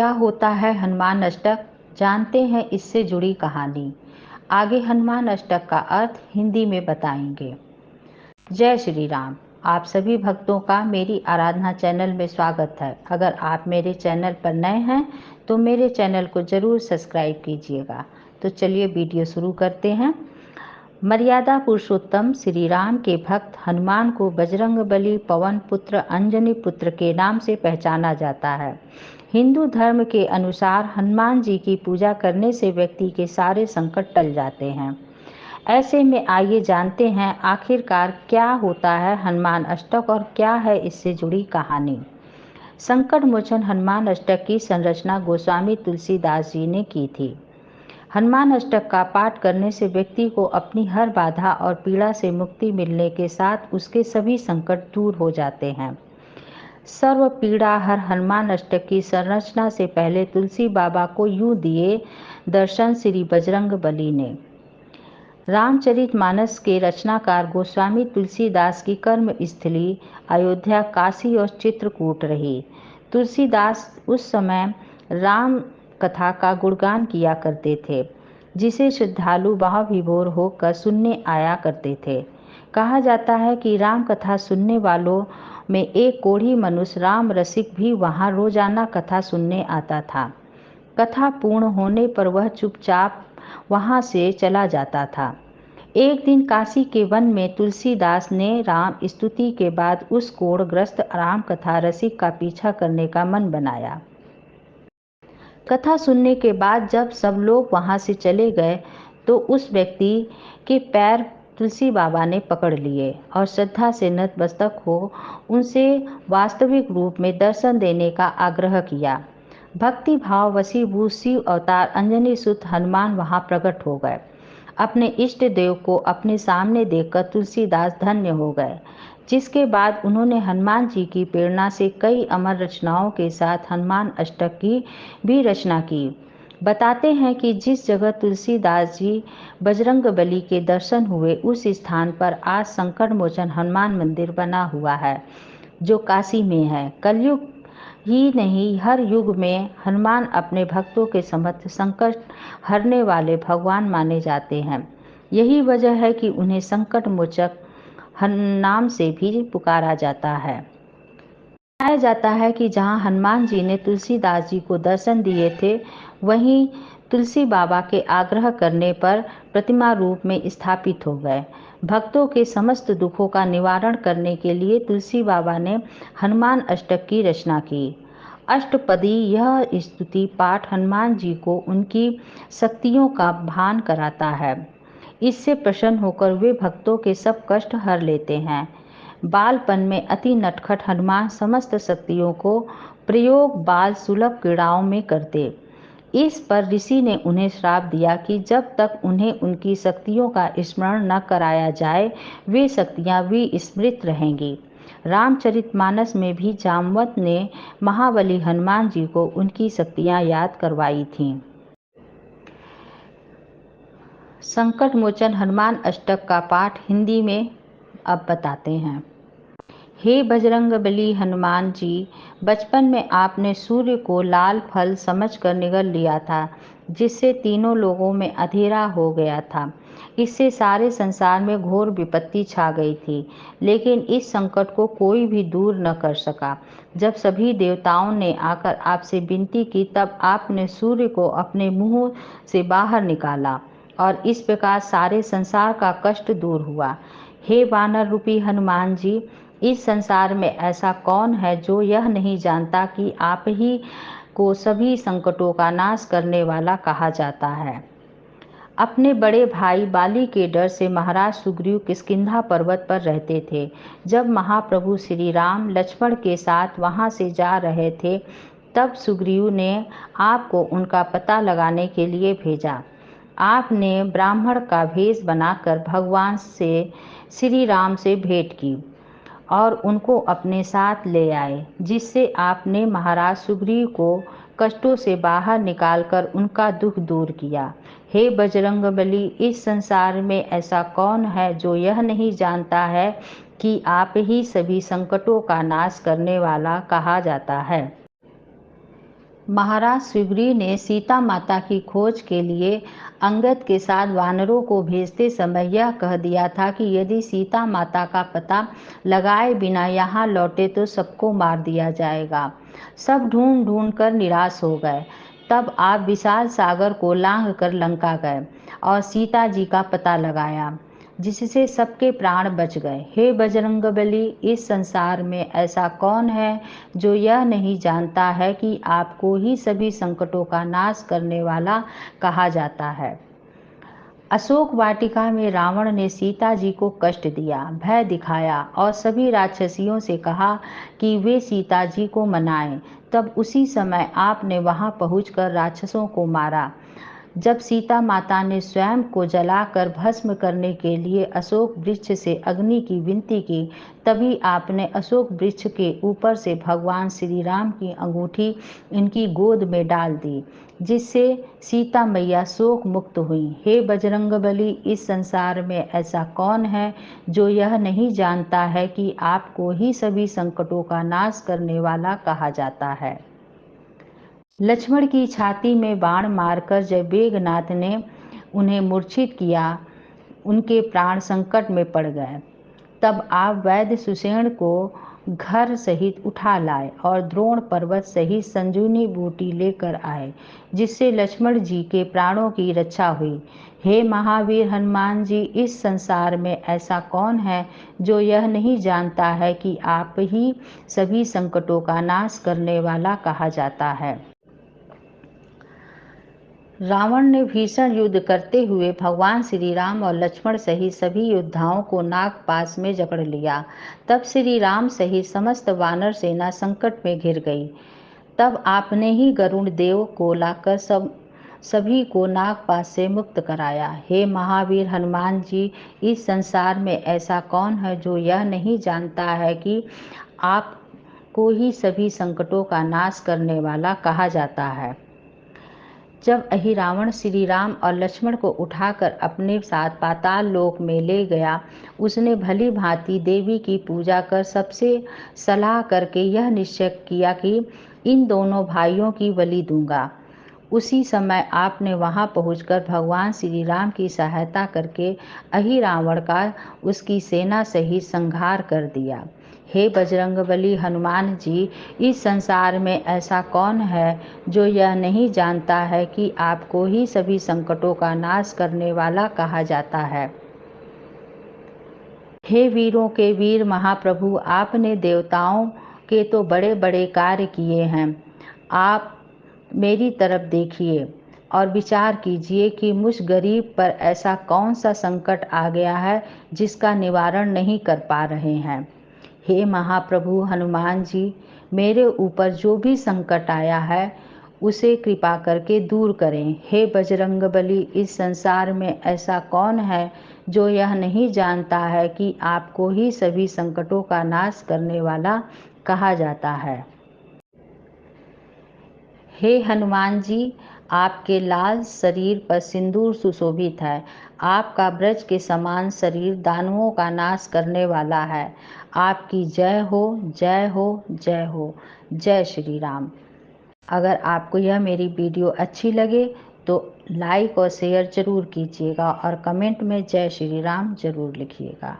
क्या होता है हनुमान अष्टक, जानते हैं इससे जुड़ी कहानी। आगे हनुमान अष्टक का अर्थ हिंदी में बताएंगे। जय श्री राम। आप सभी भक्तों का मेरी आराधना चैनल में स्वागत है। अगर आप मेरे चैनल पर नए हैं तो मेरे चैनल को ज़रूर सब्सक्राइब कीजिएगा। तो चलिए वीडियो शुरू करते हैं। मर्यादा पुरुषोत्तम श्री राम के भक्त हनुमान को बजरंगबली, पवन पुत्र, अंजनी पुत्र के नाम से पहचाना जाता है। हिंदू धर्म के अनुसार हनुमान जी की पूजा करने से व्यक्ति के सारे संकट टल जाते हैं। ऐसे में आइए जानते हैं आखिरकार क्या होता है हनुमान अष्टक और क्या है इससे जुड़ी कहानी। संकट मोचन हनुमान अष्टक की संरचना गोस्वामी तुलसीदास जी ने की थी। हनुमान अष्टक का पाठ करने से व्यक्ति को अपनी हर बाधा और पीड़ा से मुक्ति मिलने के साथ उसके सभी संकट दूर हो जाते हैं। सर्व पीड़ा हर हनुमान अष्टक की संरचना से पहले तुलसी बाबा को यूं दिए दर्शन श्री बजरंगबली ने। रामचरितमानस के रचनाकार गोस्वामी तुलसीदास की कर्म स्थली अयोध्या, काशी और चित्रकूट रही। तुलसीदास उस समय राम कथा का गुणगान किया करते थे, जिसे श्रद्धालु भाव विभोर होकर सुनने आया करते थे। कहा जाता है कि राम कथा सुनने वालों में एक कोढ़ी मनुष्य राम रसिक भी वहां रोजाना कथा सुनने आता था। कथा पूर्ण होने पर वह चुपचाप वहां से चला जाता था। एक दिन काशी के वन में तुलसीदास ने राम स्तुति के बाद उस कोढ़ग्रस्त राम कथा रसिक का पीछा करने का मन बनाया। कथा सुनने के बाद जब सब लोग वहां से चले गए तो उस व्यक्ति के पैर तुलसी बाबा ने पकड़ लिए और श्रद्धा से नतमस्तक हो उनसे वास्तविक रूप में दर्शन देने का आग्रह किया। भक्ति भाव वशीभूत शिव अवतार अंजनी सुत हनुमान वहां प्रकट हो गए। अपने इष्ट देव को अपने सामने देखकर तुलसीदास धन्य हो गए, जिसके बाद उन्होंने हनुमान जी की प्रेरणा से कई अमर रचनाओं के साथ हनुमान अष्टक की भी रचना की। बताते हैं कि जिस जगह तुलसीदास जी बजरंगबली के दर्शन हुए उस स्थान पर आज संकट मोचन हनुमान मंदिर बना हुआ है, जो काशी में है। कलयुग ही नहीं, हर युग में हनुमान अपने भक्तों के समस्त संकट हरने वाले भगवान माने जाते हैं। यही वजह है कि उन्हें संकट मोचक नाम से भी पुकारा जाता है। बताया जाता है कि जहां हनुमान जी ने तुलसीदास जी को दर्शन दिए थे, वहीं तुलसी बाबा के आग्रह करने पर प्रतिमा रूप में स्थापित हो गए। भक्तों के समस्त दुखों का निवारण करने के लिए तुलसी बाबा ने हनुमान अष्टक की रचना की। अष्टपदी यह स्तुति पाठ हनुमान जी को उनकी शक्तियों का भान कराता है। इससे प्रसन्न होकर वे भक्तों के सब कष्ट हर लेते हैं। बालपन में अति नटखट हनुमान समस्त शक्तियों को प्रयोग बाल सुलभ क्रीड़ाओं में करते। इस पर ऋषि ने उन्हें श्राप दिया कि जब तक उन्हें उनकी शक्तियों का स्मरण न कराया जाए वे शक्तियां विस्मृत रहेंगी। रामचरितमानस में भी जामवंत ने महाबली हनुमान जी को उनकी शक्तियां याद करवाई थीं। संकट मोचन हनुमान अष्टक का पाठ हिंदी में अब बताते हैं। हे बजरंगबली हनुमान जी, बचपन में आपने सूर्य को लाल फल समझकर निगल लिया था, जिससे तीनों लोगों में अंधेरा हो गया था। इससे सारे संसार में घोर विपत्ति छा गई थी, लेकिन इस संकट को कोई भी दूर न कर सका। जब सभी देवताओं ने आकर आपसे विनती की, तब आपने सूर्य को अपने मुंह से बाहर निकाला और इस प्रकार सारे संसार का कष्ट दूर हुआ। हे वानर रूपी हनुमान जी, इस संसार में ऐसा कौन है जो यह नहीं जानता कि आप ही को सभी संकटों का नाश करने वाला कहा जाता है। अपने बड़े भाई बाली के डर से महाराज सुग्रीव किष्किंधा पर्वत पर रहते थे। जब महाप्रभु श्री राम लक्ष्मण के साथ वहां से जा रहे थे, तब सुग्रीव ने आपको उनका पता लगाने के लिए भेजा। आपने ब्राह्मण का भेष बनाकर भगवान से श्री राम से भेंट की और उनको अपने साथ ले आए, जिससे आपने महाराज सुग्रीव को कष्टों से बाहर निकालकर उनका दुख दूर किया। हे बजरंगबली, इस संसार में ऐसा कौन है जो यह नहीं जानता है कि आप ही सभी संकटों का नाश करने वाला कहा जाता है। महाराज सुग्रीव ने सीता माता की खोज के लिए अंगद के साथ वानरों को भेजते समय यह कह दिया था कि यदि सीता माता का पता लगाए बिना यहाँ लौटे तो सबको मार दिया जाएगा। सब ढूंढ ढूंढ कर निराश हो गए। तब आप विशाल सागर को लांघ कर लंका गए और सीता जी का पता लगाया, जिससे सबके प्राण बच गए। हे बजरंगबली, इस संसार में ऐसा कौन है जो यह नहीं जानता है कि आपको ही सभी संकटों का नाश करने वाला कहा जाता है। अशोक वाटिका में रावण ने सीता जी को कष्ट दिया, भय दिखाया और सभी राक्षसियों से कहा कि वे सीता जी को मनाएं। तब उसी समय आपने वहां पहुंचकर राक्षसों को मारा। जब सीता माता ने स्वयं को जलाकर भस्म करने के लिए अशोक वृक्ष से अग्नि की विनती की, तभी आपने अशोक वृक्ष के ऊपर से भगवान श्री राम की अंगूठी इनकी गोद में डाल दी, जिससे सीता मैया शोक मुक्त हुई। हे बजरंगबली, इस संसार में ऐसा कौन है जो यह नहीं जानता है कि आपको ही सभी संकटों का नाश करने वाला कहा जाता है। लक्ष्मण की छाती में बाण मारकर जब वेगनाथ ने उन्हें मूर्छित किया, उनके प्राण संकट में पड़ गए। तब आप वैद्य सुषेण को घर सहित उठा लाए और द्रोण पर्वत सहित संजीवनी बूटी लेकर आए, जिससे लक्ष्मण जी के प्राणों की रक्षा हुई। हे महावीर हनुमान जी, इस संसार में ऐसा कौन है जो यह नहीं जानता है कि आप ही सभी संकटों का नाश करने वाला कहा जाता है। रावण ने भीषण युद्ध करते हुए भगवान श्री राम और लक्ष्मण सहित सभी योद्धाओं को नागपाश में जकड़ लिया। तब श्री राम सहित समस्त वानर सेना संकट में घिर गई। तब आपने ही गरुड़ देव को लाकर सभी को नागपाश से मुक्त कराया। हे महावीर हनुमान जी, इस संसार में ऐसा कौन है जो यह नहीं जानता है कि आपको ही सभी संकटों का नाश करने वाला कहा जाता है। जब अहिरावण श्री राम और लक्ष्मण को उठाकर अपने साथ पाताल लोक में ले गया, उसने भली भांति देवी की पूजा कर सबसे सलाह करके यह निश्चय किया कि इन दोनों भाइयों की बलि दूंगा। उसी समय आपने वहां पहुंचकर भगवान श्री राम की सहायता करके अहिरावण का उसकी सेना सहित संहार कर दिया। हे बजरंगबली हनुमान जी, इस संसार में ऐसा कौन है जो यह नहीं जानता है कि आपको ही सभी संकटों का नाश करने वाला कहा जाता है। हे वीरों के वीर महाप्रभु, आपने देवताओं के तो बड़े बड़े कार्य किए हैं। आप मेरी तरफ देखिए और विचार कीजिए कि मुझ गरीब पर ऐसा कौन सा संकट आ गया है जिसका निवारण नहीं कर पा रहे हैं। हे महाप्रभु हनुमान जी, मेरे ऊपर जो भी संकट आया है उसे कृपा करके दूर करें। हे बजरंगबली, इस संसार में ऐसा कौन है जो यह नहीं जानता है कि आपको ही सभी संकटों का नाश करने वाला कहा जाता है। हे हनुमान जी, आपके लाल शरीर पर सिंदूर सुशोभित है। आपका ब्रज के समान शरीर दानवों का नाश करने वाला है। आपकी जय हो, जय हो, जय हो। जय श्री राम। अगर आपको यह मेरी वीडियो अच्छी लगे तो लाइक और शेयर ज़रूर कीजिएगा और कमेंट में जय श्री राम ज़रूर लिखिएगा।